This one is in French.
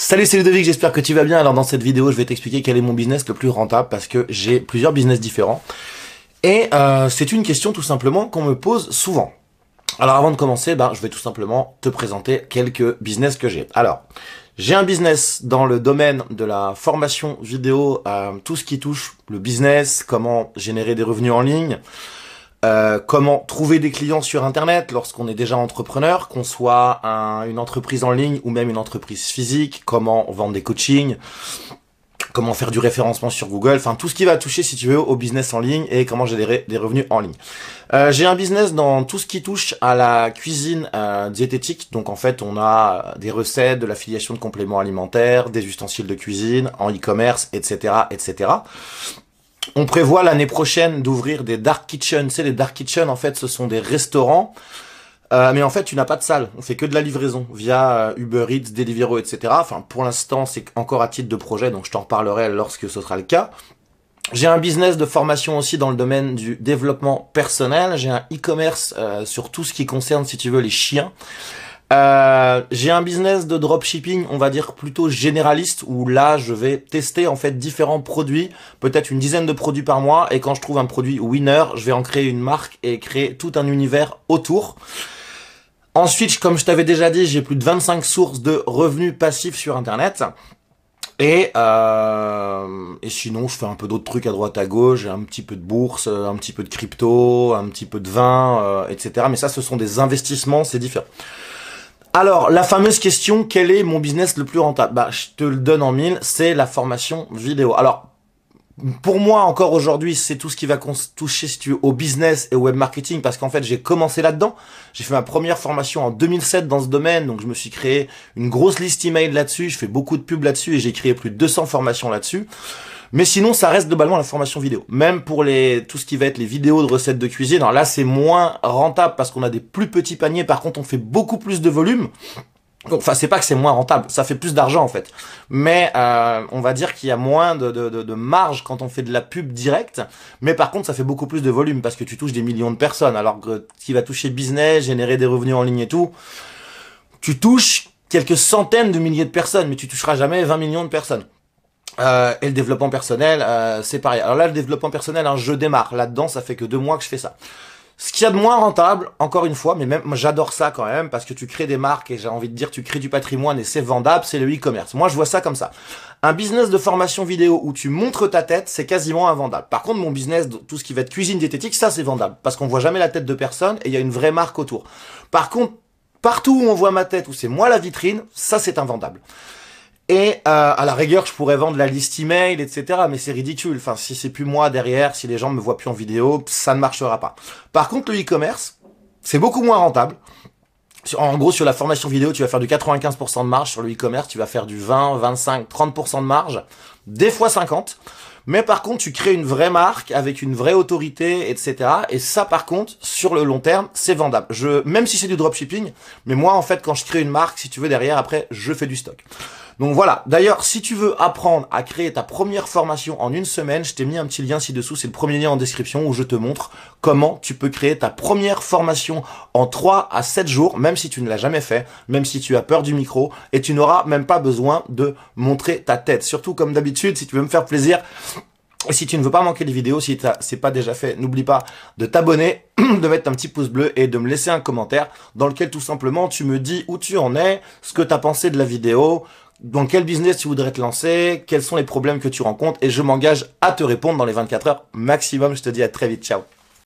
Salut, c'est Ludovic, j'espère que tu vas bien. Alors dans cette vidéo, je vais t'expliquer quel est mon business le plus rentable parce que j'ai plusieurs business différents. Et c'est une question tout simplement qu'on me pose souvent. Alors avant de commencer, je vais tout simplement te présenter quelques business que j'ai. Alors, j'ai un business dans le domaine de la formation vidéo, tout ce qui touche le business, comment générer des revenus en ligne, comment trouver des clients sur Internet lorsqu'on est déjà entrepreneur, qu'on soit une entreprise en ligne ou même une entreprise physique, comment vendre des coachings, comment faire du référencement sur Google, enfin tout ce qui va toucher, si tu veux, au business en ligne et comment générer des revenus en ligne. J'ai un business dans tout ce qui touche à la cuisine diététique, donc en fait on a des recettes, de l'affiliation de compléments alimentaires, des ustensiles de cuisine, en e-commerce, etc., etc. On prévoit l'année prochaine d'ouvrir des dark kitchen. Tu sais, les dark kitchen, en fait, ce sont des restaurants, mais en fait, tu n'as pas de salle. On fait que de la livraison via Uber Eats, Deliveroo, etc. Enfin, pour l'instant, c'est encore à titre de projet, donc je t'en reparlerai lorsque ce sera le cas. J'ai un business de formation aussi dans le domaine du développement personnel. J'ai un e-commerce sur tout ce qui concerne, si tu veux, les chiens. J'ai un business de dropshipping, on va dire plutôt généraliste, où là je vais tester en fait différents produits, peut-être une dizaine de produits par mois, et quand je trouve un produit winner, je vais en créer une marque et créer tout un univers autour. Ensuite, comme je t'avais déjà dit, j'ai plus de 25 sources de revenus passifs sur Internet. Et sinon, je fais un peu d'autres trucs à droite à gauche, j'ai un petit peu de bourse, un petit peu de crypto, un petit peu de vin, etc. Mais ça, ce sont des investissements, c'est différent. Alors, la fameuse question, quel est mon business le plus rentable? Je te le donne en mille, c'est la formation vidéo. Alors, pour moi, encore aujourd'hui, c'est tout ce qui va toucher, si tu veux, au business et au web marketing, parce qu'en fait, j'ai commencé là-dedans. J'ai fait ma première formation en 2007 dans ce domaine, donc je me suis créé une grosse liste email là-dessus, je fais beaucoup de pubs là-dessus et j'ai créé plus de 200 formations là-dessus. Mais sinon, ça reste globalement la formation vidéo. Même pour tout ce qui va être les vidéos de recettes de cuisine. Alors là, c'est moins rentable parce qu'on a des plus petits paniers. Par contre, on fait beaucoup plus de volume. Enfin, c'est pas que c'est moins rentable. Ça fait plus d'argent, en fait. Mais on va dire qu'il y a moins de marge quand on fait de la pub directe. Mais par contre, ça fait beaucoup plus de volume parce que tu touches des millions de personnes. Alors que ce qui va toucher business, générer des revenus en ligne et tout, tu touches quelques centaines de milliers de personnes. Mais tu toucheras jamais 20 millions de personnes. Et le développement personnel, c'est pareil. Alors là, le développement personnel, je démarre. Là-dedans, ça fait que 2 mois que je fais ça. Ce qu'il y a de moins rentable, encore une fois, mais même moi j'adore ça quand même, parce que tu crées des marques et j'ai envie de dire tu crées du patrimoine et c'est vendable, c'est le e-commerce. Moi je vois ça comme ça. Un business de formation vidéo où tu montres ta tête, c'est quasiment invendable. Par contre, mon business, tout ce qui va être cuisine diététique, ça c'est vendable, parce qu'on voit jamais la tête de personne et il y a une vraie marque autour. Par contre, partout où on voit ma tête, où c'est moi la vitrine, ça c'est invendable. Et à la rigueur, je pourrais vendre la liste email, etc. Mais c'est ridicule. Enfin, si c'est plus moi derrière, si les gens me voient plus en vidéo, ça ne marchera pas. Par contre, le e-commerce, c'est beaucoup moins rentable. En gros, sur la formation vidéo, tu vas faire du 95% de marge. Sur le e-commerce, tu vas faire du 20, 25, 30% de marge. Des fois 50. Mais par contre, tu crées une vraie marque avec une vraie autorité, etc. Et ça, par contre, sur le long terme, c'est vendable. Même si c'est du dropshipping, mais moi, en fait, quand je crée une marque, si tu veux, derrière, après, je fais du stock. Donc voilà. D'ailleurs, si tu veux apprendre à créer ta première formation en 1 semaine, je t'ai mis un petit lien ci-dessous. C'est le premier lien en description où je te montre comment tu peux créer ta première formation en 3 à 7 jours, même si tu ne l'as jamais fait, même si tu as peur du micro, et tu n'auras même pas besoin de montrer ta tête. Surtout, comme d'habitude, si tu veux me faire plaisir, et si tu ne veux pas manquer les vidéos, si c'est pas déjà fait, n'oublie pas de t'abonner, de mettre un petit pouce bleu et de me laisser un commentaire dans lequel tout simplement tu me dis où tu en es, ce que tu as pensé de la vidéo, dans quel business tu voudrais te lancer, quels sont les problèmes que tu rencontres, et je m'engage à te répondre dans les 24 heures maximum. Je te dis à très vite, ciao.